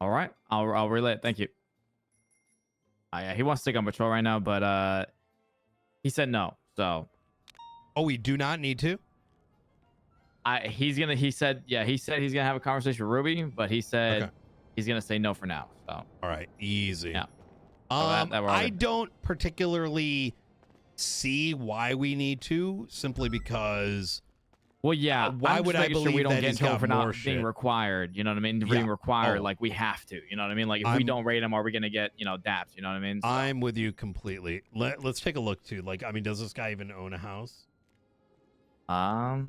All right, I'll relay it. Thank you. Yeah, he wants to take on patrol right now, but he said no. So Oh, we do not need to? he said he's gonna have a conversation with Ruby, but he said Okay. he's gonna say no for now. So All right, easy. yeah. So that we're all I good. don't particularly see why we need to, simply because Well, yeah. why I'm would just I making sure believe we don't that get in he's trouble got for more not being shit? required. You know what I mean? Yeah. Being required, Oh. like we have to. You know what I mean? Like if we don't rate him, are we gonna get dapped? You know what I mean? So, I'm with you completely. Let's take a look too. Like, I mean, does this guy even own a house? I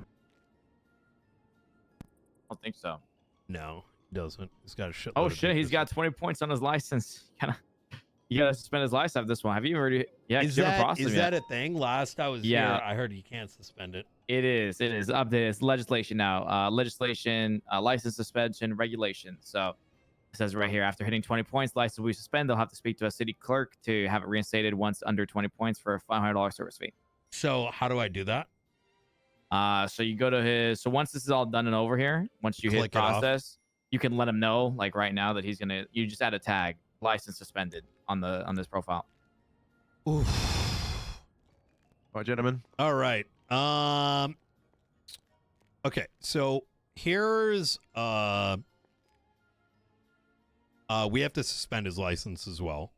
don't think so. No, he doesn't. He's got a shitload. Oh of shit, he's got 20 points on his license. You gotta suspend his license after this one. Have you already? Yeah, Is you haven't processed is him yet. that a thing? Last I was Yeah. here, I heard you can't suspend it. It is. It is updated. It's legislation now. Legislation, license suspension, regulation. So it says right here, after hitting 20 points, license will be suspended. They'll have to speak to a city clerk to have it reinstated once under 20 points for a $500 service fee. So how do I do that? So you go to his. So once this is all done and over here, once you hit Click it off. process, you can let him know, like right now, that he's gonna. You just add a tag, license suspended, on this profile. Oof. All right, gentlemen. All right. Okay, so here's we have to suspend his license as well.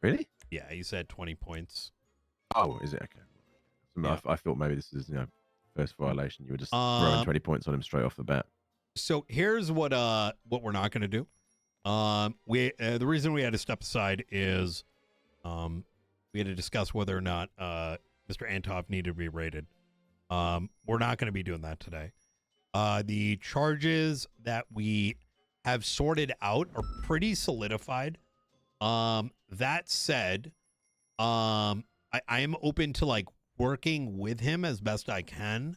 Really? Yeah, he said 20 points. Oh, is it? Okay. So Yeah. I thought maybe this is first violation. You were just throwing 20 points on him straight off the bat. So here's what we're not going to do. The reason we had to step aside is we had to discuss whether or not Mr. Antov needed to be rated. We're not going to be doing that today. The charges that we have sorted out are pretty solidified. That said, I am open to like working with him as best I can.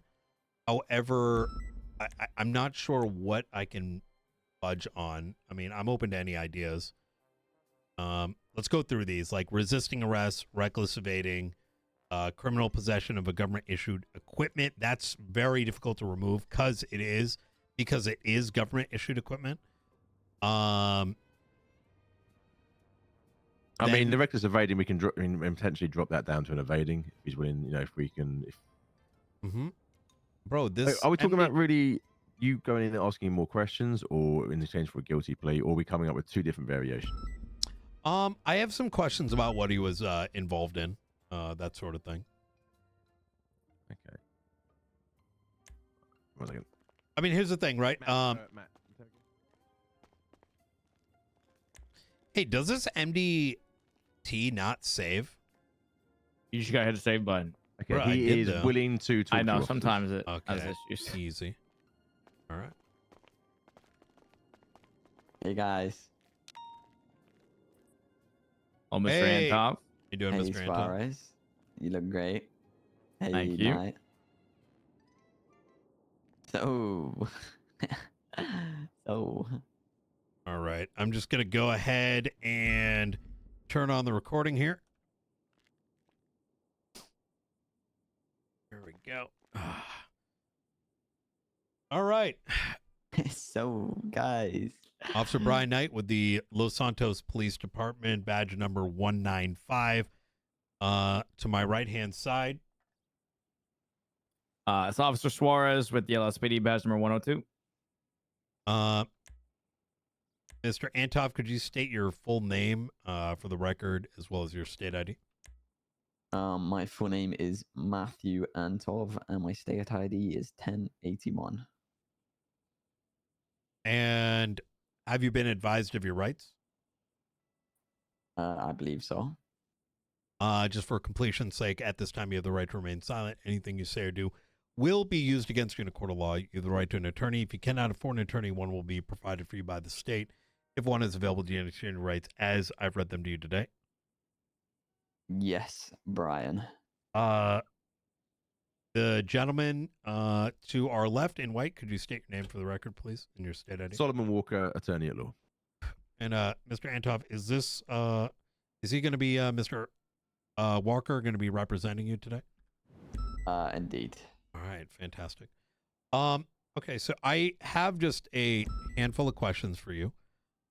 However, I'm not sure what I can budge on. I mean, I'm open to any ideas. Let's go through these, like resisting arrest, reckless evading, criminal possession of a government issued equipment. That's very difficult to remove because it is government issued equipment. I mean, the reckless evading, we can potentially drop that down to an evading if he's willing. If we can. Bro, this. Are we talking about really you going in and asking more questions, or in exchange for a guilty plea, or are we coming up with two different variations? I have some questions about what he was involved in, that sort of thing. Okay. 1 second. I mean, here's the thing, right? Matt. Hey, does this MDT not save? You just gotta hit the save button. Okay, Bro, I he did, is though. willing to talk I know to officers. sometimes it Okay. has issues. Easy. All right. Hey guys. Oh, Mr. Hey. Antov. You doing, Hey Mr. Anton? Suarez. You look great. Hey, Thank you. Knight. So. So. All right. I'm just going to go ahead and turn on the recording here. There we go. All right. So, guys. Officer Brian Knight with the Los Santos Police Department, badge number 195. To my right-hand side. It's Officer Suarez with the LSPD badge number 102. Mr. Antov, could you state your full name for the record as well as your state ID? My full name is Matthew Antov, and my state ID is 1081. And have you been advised of your rights? I believe so. Just for completion's sake, at this time, you have the right to remain silent. Anything you say or do will be used against you in a court of law. You have the right to an attorney. If you cannot afford an attorney, one will be provided for you by the state. If one is available, do you understand your rights as I've read them to you today? Yes, Brian. The gentleman to our left in white, could you state your name for the record, please, and your state ID? Solomon Walker, attorney at law. And Mr. Antov, is he going to be Mr. Walker going to be representing you today? Indeed. All right, fantastic. Okay, so I have just a handful of questions for you.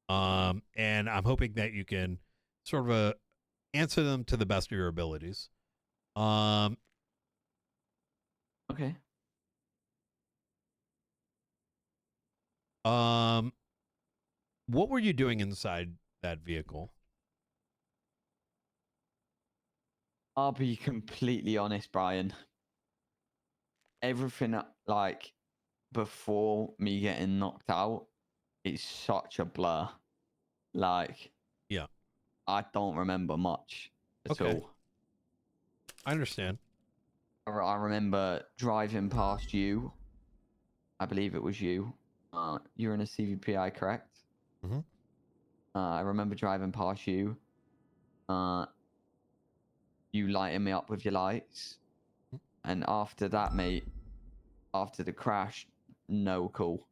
And I'm hoping that you can sort of answer them to the best of your abilities. Okay. What were you doing inside that vehicle? I'll be completely honest, Brian. Everything like before me getting knocked out, it's such a blur. Like, Yeah. I don't remember much at Okay. all. I understand. I remember driving past you. I believe it was you. You're in a CVPI, correct? Mhm. I remember driving past you. You lighting me up with your lights. And after that, mate, after the crash, no call.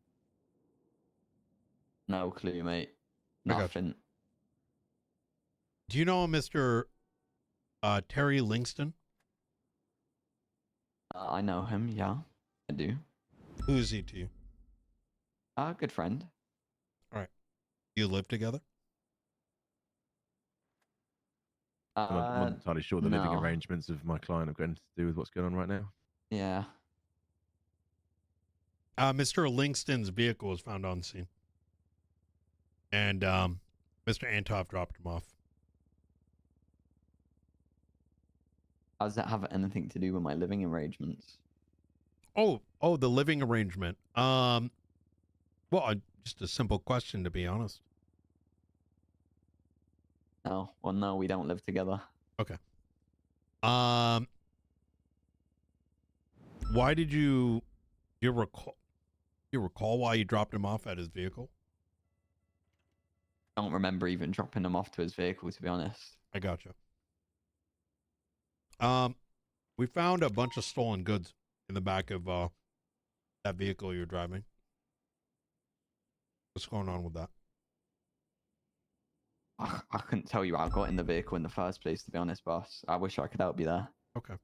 No clue, mate. I got you. Nothing. Do you know Mr. Terry Lingston? I know him, yeah. I do. Who is he to you? Good friend. All right. You live together? I'm not entirely sure the living No. arrangements of my client have got anything to do with what's going on right now. Yeah. Mr. Lingston's vehicle was found on scene. And Mr. Antov dropped him off. How does that have anything to do with my living arrangements? Oh, the living arrangement. Well, just a simple question, to be honest. Oh, well, no, we don't live together. Okay. Why did you recall why you dropped him off at his vehicle? Don't remember even dropping him off to his vehicle, to be honest. I gotcha. We found a bunch of stolen goods in the back of that vehicle you're driving. What's going on with that? I couldn't tell you how I got in the vehicle in the first place, to be honest, boss. I wish I could help you there. Okay.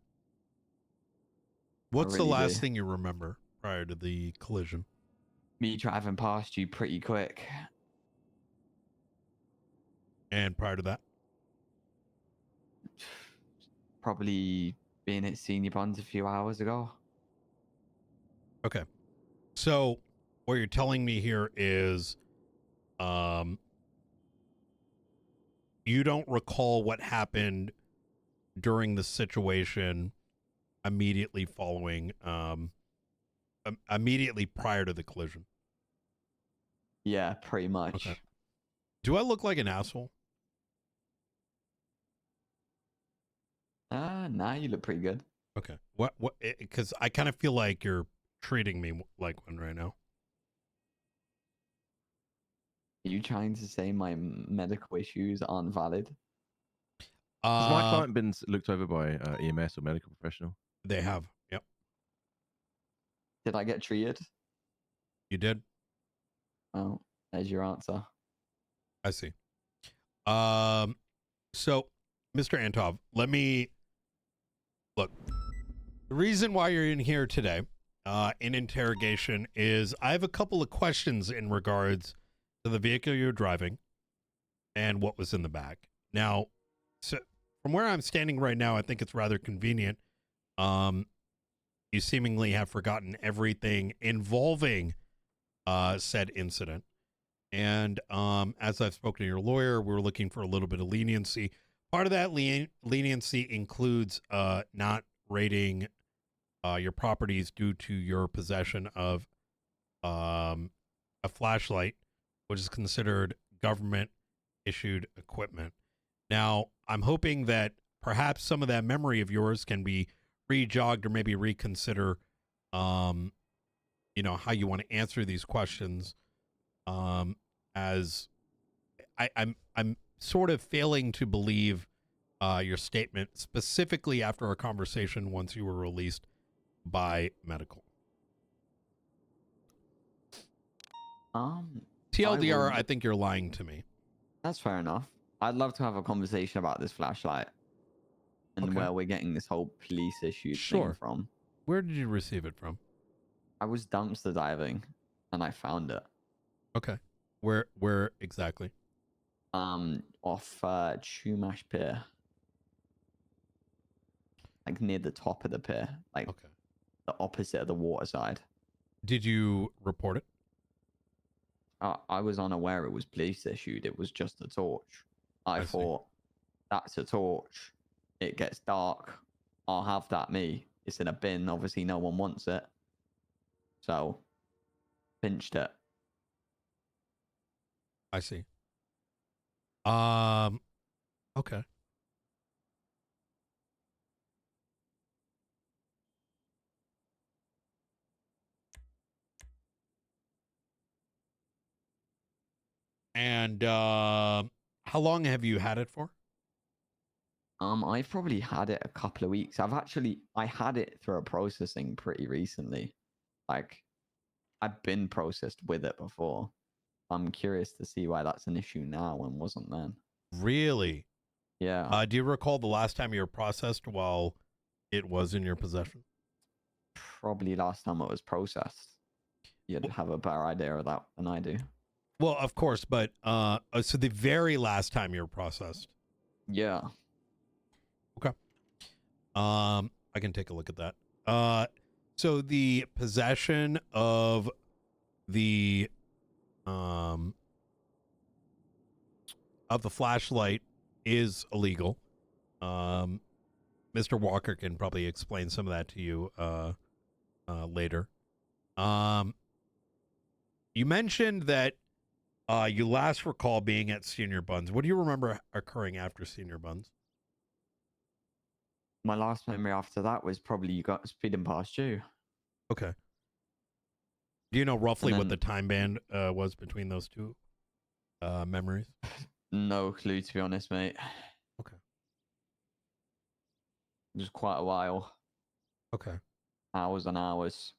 What's the really last do. thing you remember prior to the collision? Me driving past you pretty quick. And prior to that? Probably being at Senior Bonds a few hours ago. Okay. So what you're telling me here is you don't recall what happened during the situation immediately following immediately prior to the collision. Yeah, pretty much. Okay. Do I look like an asshole? Nah, you look pretty good. Okay. What because I kind of feel like you're treating me like one right now. Are you trying to say my medical issues aren't valid? Has my client been looked over by EMS or medical professional? They have. Yep. Did I get treated? You did? Oh, there's your answer. I see. So Mr. Antov, let me look. The reason why you're in here today, in interrogation, is I have a couple of questions in regards to the vehicle you're driving and what was in the back. Now, so from where I'm standing right now, I think it's rather convenient. You seemingly have forgotten everything involving said incident. And as I've spoken to your lawyer, we're looking for a little bit of leniency. Part of that leniency includes not rating your properties due to your possession of a flashlight, which is considered government-issued equipment. Now, I'm hoping that perhaps some of that memory of yours can be re-jogged or maybe reconsider, how you want to answer these questions. As I'm sort of failing to believe your statement, specifically after our conversation once you were released by medical. TLDR, I think you're lying to me. That's fair enough. I'd love to have a conversation about this flashlight and Okay. where we're getting this whole police issue Sure. thing from. Where did you receive it from? I was dumpster diving and I found it. Okay. Where exactly? Off Chumash Pier, like near the top of the pier, like Okay. the opposite of the water side. Did you report it? I was unaware it was police issued. It was just a torch. I I see. thought, that's a torch. It gets dark. I'll have that me. It's in a bin. Obviously, no one wants it. So, pinched it. I see. Okay. And how long have you had it for? I've probably had it a couple of weeks. I had it through a processing pretty recently. Like, I've been processed with it before. I'm curious to see why that's an issue now and wasn't then. Really? Yeah. Do you recall the last time you were processed while it was in your possession? Probably last time it was processed. You'd have a better idea of that than I do. Well, of course, but so the very last time you were processed. Yeah. I can take a look at that. So the possession of the flashlight is illegal. Mr. Walker can probably explain some of that to you later. You mentioned that you last recall being at Senior Buns. What do you remember occurring after Senior Buns? My last memory after that was probably you got speeding past you. Okay. Do you know roughly what then- the time band was between those two memories? No clue, to be honest, mate. Okay. It was quite a while. Okay. Hours and hours.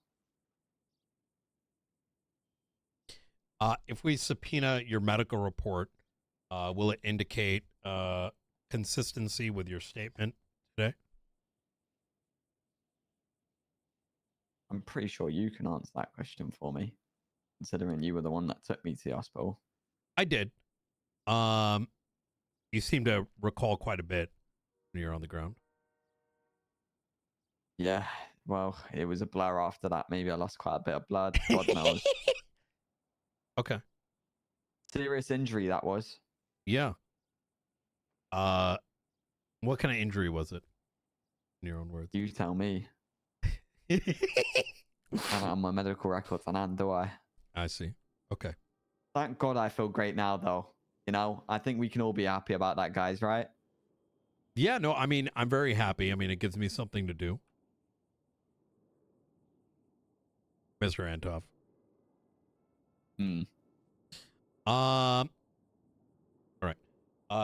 If we subpoena your medical report, will it indicate consistency with your statement today? I'm pretty sure you can answer that question for me, considering you were the one that took me to the hospital. I did. You seem to recall quite a bit when you're on the ground. Yeah, well, it was a blur after that. Maybe I lost quite a bit of blood. God knows. Okay. Serious injury, that was. Yeah. What kind of injury was it? In your own words. You tell me. I don't have my medical records on hand, do I? I see. Okay. Thank God I feel great now, though. You know, I think we can all be happy about that, guys, right? Yeah, no, I mean, I'm very happy. I mean, it gives me something to do. Mr. Antov. All right.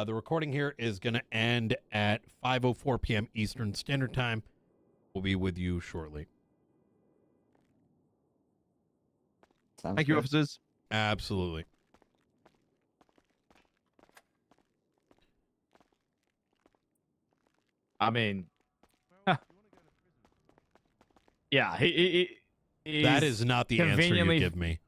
The recording here is going to end at 5:04 p.m. Eastern Standard Time. We'll be with you shortly. Sounds Thank you, good. officers. Absolutely. I mean, yeah, That is not the answer you conveniently- give me.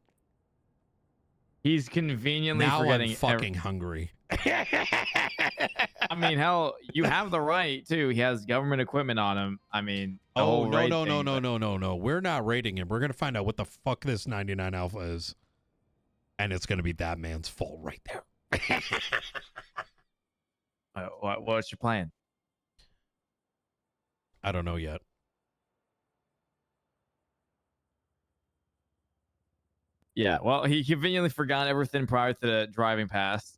He's conveniently Now forgetting. I'm fucking hungry. I mean, hell, you have the right too. He has government equipment on him. I mean, the Oh, whole no, raid no, no, thing, no, but- no, no, no. We're not rating him. We're going to find out what the fuck this 99 Alpha is. And it's going to be that man's fault right there. What's your plan? I don't know yet. Yeah, well, he conveniently forgot everything prior to the driving past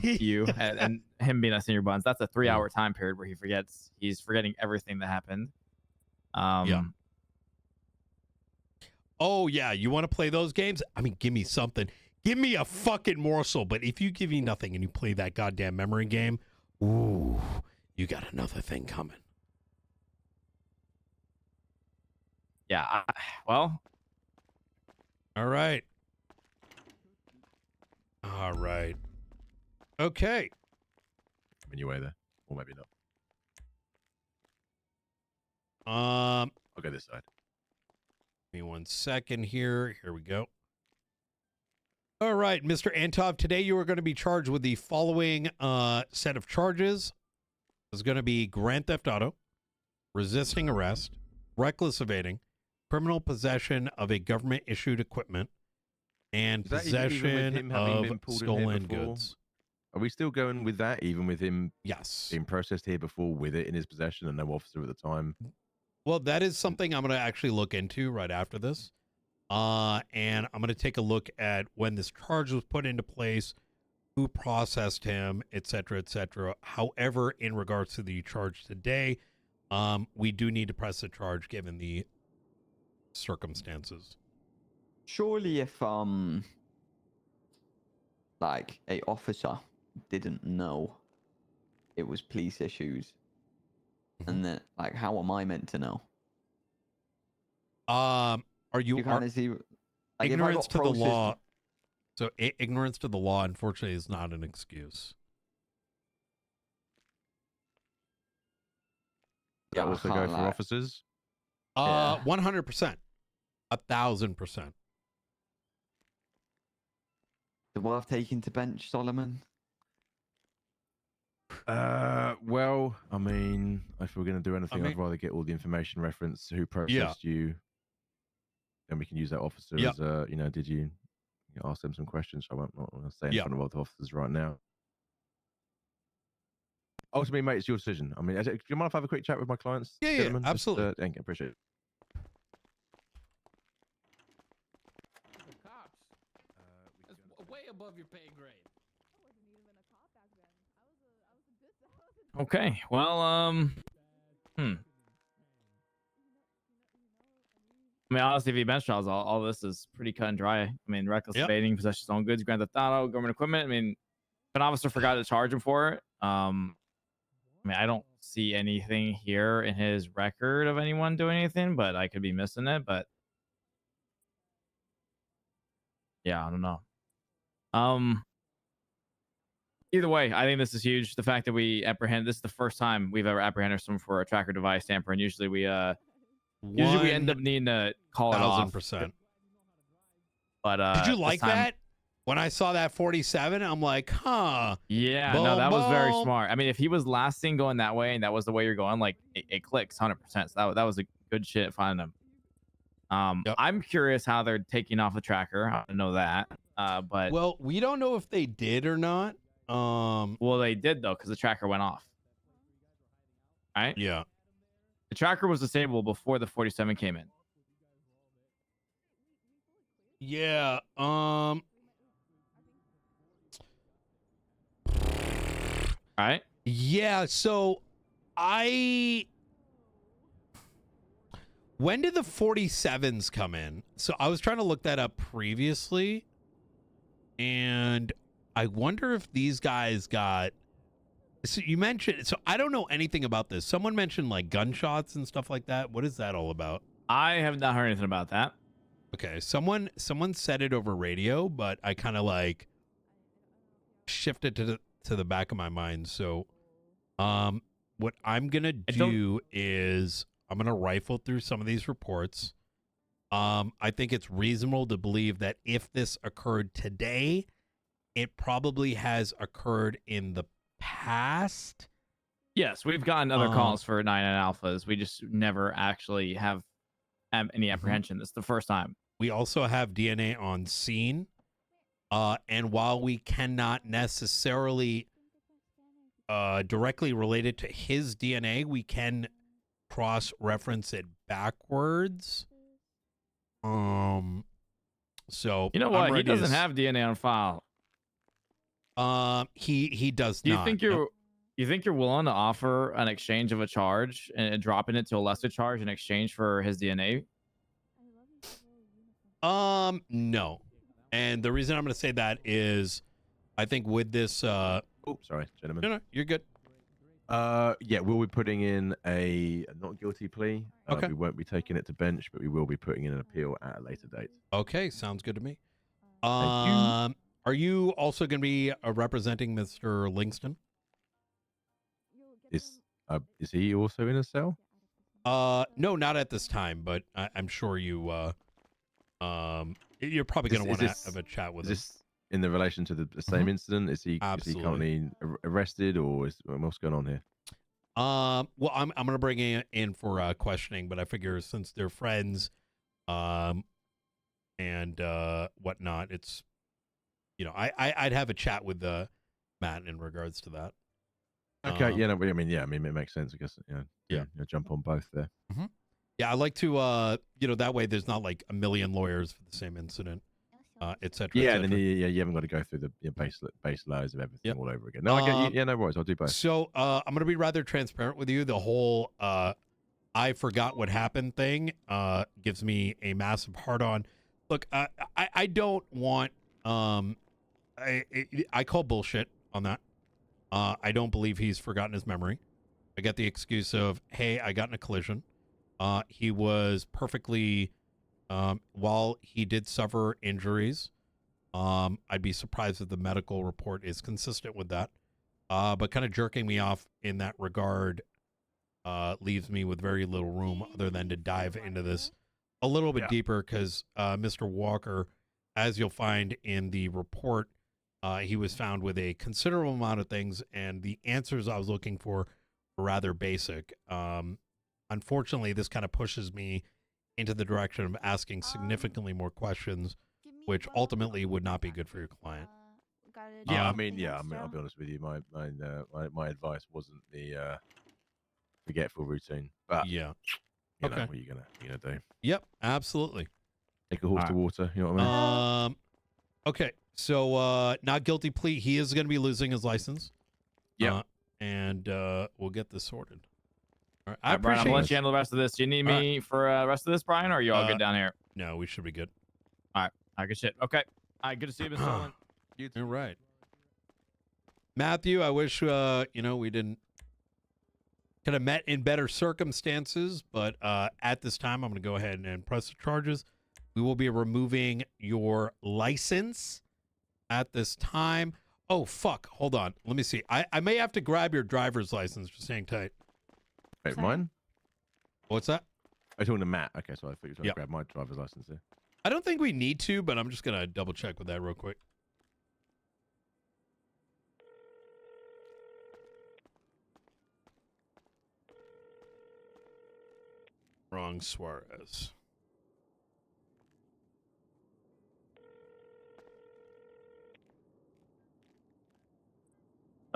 you and him being at Senior Buns. That's a 3-hour time period where he's forgetting everything that happened. Yeah. Oh, yeah. You want to play those games? I mean, give me something. Give me a fucking morsel. But if you give me nothing and you play that goddamn memory game, ooh, you got another thing coming. Yeah, well. All right. All right. Okay. In your way there, or maybe not. Give I'll go this side. me 1 second here. Here we go. All right, Mr. Antov, today you are going to be charged with the following set of charges. There's going to be grand theft auto, resisting arrest, reckless evading, criminal possession of a government-issued equipment, and Is that even with possession him having of been pulled in here stolen before? goods. Are we still going with that, even with him Yes. being processed here before with it in his possession and no officer at the time? Well, that is something I'm going to actually look into right after this. And I'm going to take a look at when this charge was put into place, who processed him, et cetera, et cetera. However, in regards to the charge today, we do need to press the charge given the circumstances. Surely if like a officer didn't know it was police issues, and that, like, how am I meant to know? Are you, You kind of see, like, if I ignorance got to the processed- law? So ignorance to the law, unfortunately, is not an excuse. Does that I also go can't for lie. officers? Yeah. 100%, 1,000%. Is it worth taking to bench, Solomon? Well, I mean, if we're going to do anything, mean- I'd rather get all the information reference, who processed you, then we can use that officer Yeah. as a, did you ask them some questions? I won't not want to say in Yeah. front of other officers right now. Ultimately, mate, it's your decision. I mean, do you mind if I have a quick chat with my clients? Yeah, gentlemen? Just, absolutely. thank you, appreciate it. Cops. That's way above your pay grade. Okay. Well, I mean, honestly, if he bench trials, all this is pretty cut and dry. I mean, reckless Yep. evading, possession of stolen goods, grand theft auto, government equipment. I mean, if an officer forgot to charge him for it, I mean, I don't see anything here in his record of anyone doing anything, but I could be missing it. But yeah, I don't know. Either way, I think this is huge. The fact that we apprehend, this is the first time we've ever apprehended someone for a tracker device tampering. Usually we end up needing to call it off. 1,000%. But Did you this like time- that? When I saw that 47, I'm like, huh. Yeah, no, Boom, that was very boom. smart. I mean, if he was last seen going that way and that was the way you're going, like it clicks 100%. So that was a good shit finding him. Yep. I'm curious how they're taking off the tracker. I don't know that. But Well, we don't know if they did or not. well, they did though, because the tracker went off. Right? Yeah. The tracker was disabled before the 47 came in. Yeah. Right? Yeah, so when did the 47s come in? So I was trying to look that up previously, and I wonder if these guys got, so you mentioned, so I don't know anything about this. Someone mentioned like gunshots and stuff like that. What is that all about? I have not heard anything about that. Okay, someone said it over radio, but I kind of like shifted to the back of my mind. So what I'm gonna do is I'm gonna rifle through some of these reports. I think it's reasonable to believe that if this occurred today, it probably has occurred in the past. Yes, we've gotten other calls for 99 alphas. We just never actually have any apprehension. This is the first time. We also have DNA on scene. And while we cannot necessarily directly relate it to his DNA, we can cross-reference it backwards. So You know I'm what? He ready to doesn't have DNA on file. he does Do you not. think you're willing to offer an exchange of a charge and dropping it to a lesser charge in exchange for his DNA? No. And the reason I'm going to say that is I think with this Oh, sorry, gentlemen. no, you're good. Yeah, we'll be putting in a not guilty plea. Okay. We won't be taking it to bench, but we will be putting in an appeal at a later date. Okay, sounds good to me. Thank Are you also going to be representing Mr. Lingston? Is he also in a cell? No, not at this time, but I'm sure you you're probably going to want to have a chat with him. in the relation to the same incident? Is he Absolutely. currently arrested, or what's going on here? Well, I'm gonna bring in for questioning, but I figure since they're friends, and whatnot, it's I'd have a chat with Matt in regards to that. Okay, yeah, no, I mean, it makes sense, I guess. Yeah, jump on both there. Yeah, I like to that way there's not like a million lawyers for the same incident, etc. Yeah, then you haven't got to go through the base layers of everything all over again. No, I get you. Yeah, no worries. I'll do both. So I'm gonna be rather transparent with you. The whole I forgot what happened thing gives me a massive hard on. Look, I don't want I call bullshit on that. I don't believe he's forgotten his memory. I get the excuse of, hey, I got in a collision. He was perfectly, while he did suffer injuries, I'd be surprised if the medical report is consistent with that. But kind of jerking me off in that regard leaves me with very little room other than to dive into this a little bit deeper because Mr. Walker, as you'll find in the report, he was found with a considerable amount of things, and the answers I was looking for were rather basic. Unfortunately, this kind of pushes me into the direction of asking significantly more questions, which ultimately would not be good for your client. Yeah, I mean, I'll be honest with you. My advice wasn't the forgetful routine, but yeah, you know, what are you gonna do? Yep, absolutely. Take a horse to water. You know what I mean? Okay, so not guilty plea. He is going to be losing his license. Yeah, and we'll get this sorted. All right, I appreciate Brian, I'm gonna let you handle the rest of this. Do you need me right. for the rest of this, Brian, or are you all good down here? No, we should be good. All right, good shit. Okay, all right, good to see you, Mr. Solon. All right, Matthew. I wish we didn't could have met in better circumstances, but at this time, I'm going to go ahead and press the charges. We will be removing your license at this time. Oh, fuck. Hold on. Let me see. I may have to grab your driver's license. Just hang tight. Wait, mine? What's that? I'm talking to Matt. Okay, so I thought you were trying to grab my driver's license here. I don't think we need to, but I'm just going to double check with that real quick. Wrong Suarez.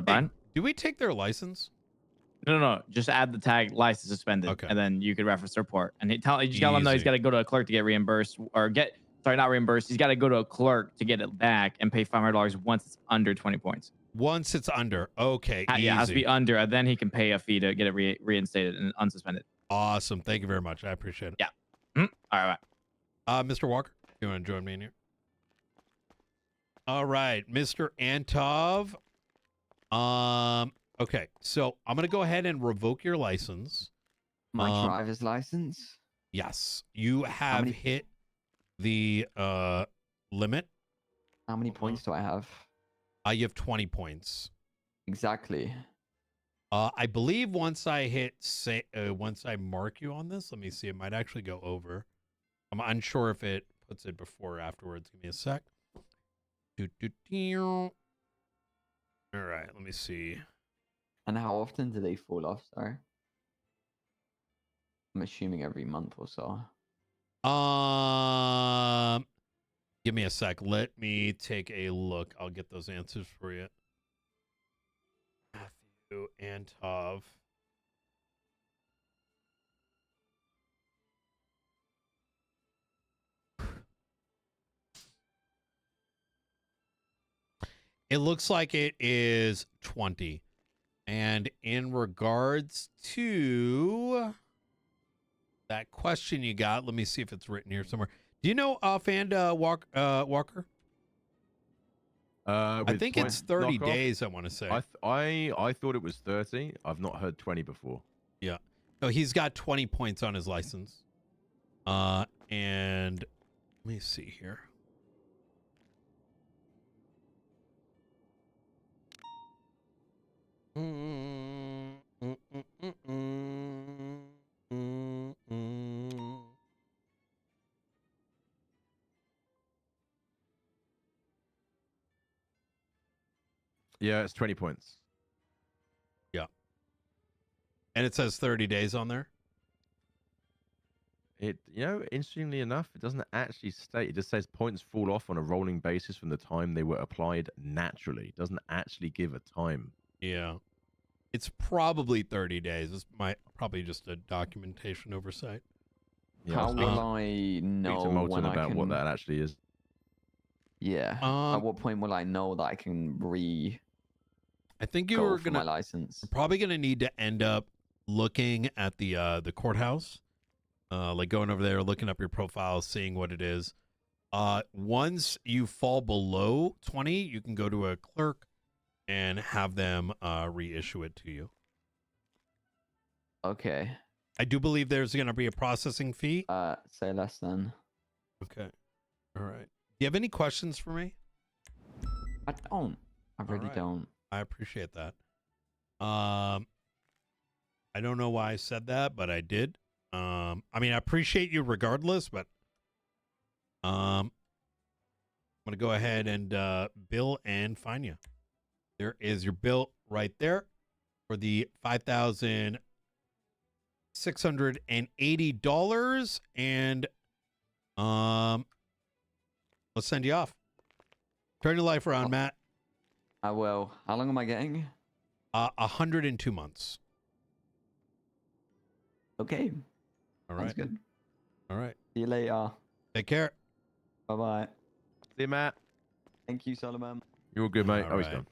Brian? Hey, do we take their license? No. Just add the tag license suspended, and then you could reference the report. And you tell him no, he's got to go to a clerk to get reimbursed, or not reimbursed. He's got to go to a clerk to get it back and pay $500 once it's under 20 points. Once it's under, okay, easy. Yeah, it has to be under, and then he can pay a fee to get it reinstated and unsuspended. Awesome, thank you very much. I appreciate it. Yeah. All right. Mr. Walker, you want to join me in here? All right, Mr. Antov. Okay, so I'm gonna go ahead and revoke your license. My driver's license? Yes. You have hit the limit. How many points do I have? You have 20 points. Exactly. I believe once I once I mark you on this, let me see, it might actually go over. I'm unsure if it puts it before or afterwards. Give me a sec. All right, let me see. And how often do they fall off? Sorry. I'm assuming every month or so. Give me a sec. Let me take a look. I'll get those answers for you. Matthew Antov. It looks like it is 20. And in regards to that question you got, let me see if it's written here somewhere. Do you know offhand, Walker? I think it's 30 days, I want to say. I thought it was 30. I've not heard 20 before. Yeah. No, he's got 20 points on his license. And let me see here. Yeah, it's 20 points. And it says 30 days on there. It, interestingly enough, it doesn't actually state. It just says points fall off on a rolling basis from the time they were applied naturally. It doesn't actually give a time. Yeah. It's probably 30 days. It's probably just a documentation oversight. Yeah, How I'll will speak I to know Molten when I about can? what that actually is. Yeah. At what point will I know that I can I think you go were for my gonna license? probably gonna need to end up looking at the courthouse, like going over there, looking up your profile, seeing what it is. Once you fall below 20, you can go to a clerk and have them reissue it to you. Okay. I do believe there's gonna be a processing fee. Say less than. Okay. All right. Do you have any questions for me? I don't. I really right. don't. I appreciate that. I don't know why I said that, but I did. I mean, I appreciate you regardless, but I'm gonna go ahead and bill and fine you. There is your bill right there for the $5,680, and let's send you off. Turn your life around, Matt. I will. How long am I getting? 102 months. Okay. All Sounds right. good. All right. See you later. Take care. Bye bye. See you, Matt. Thank you, Solomon. You're all good, mate. All Oh, he's right. gone.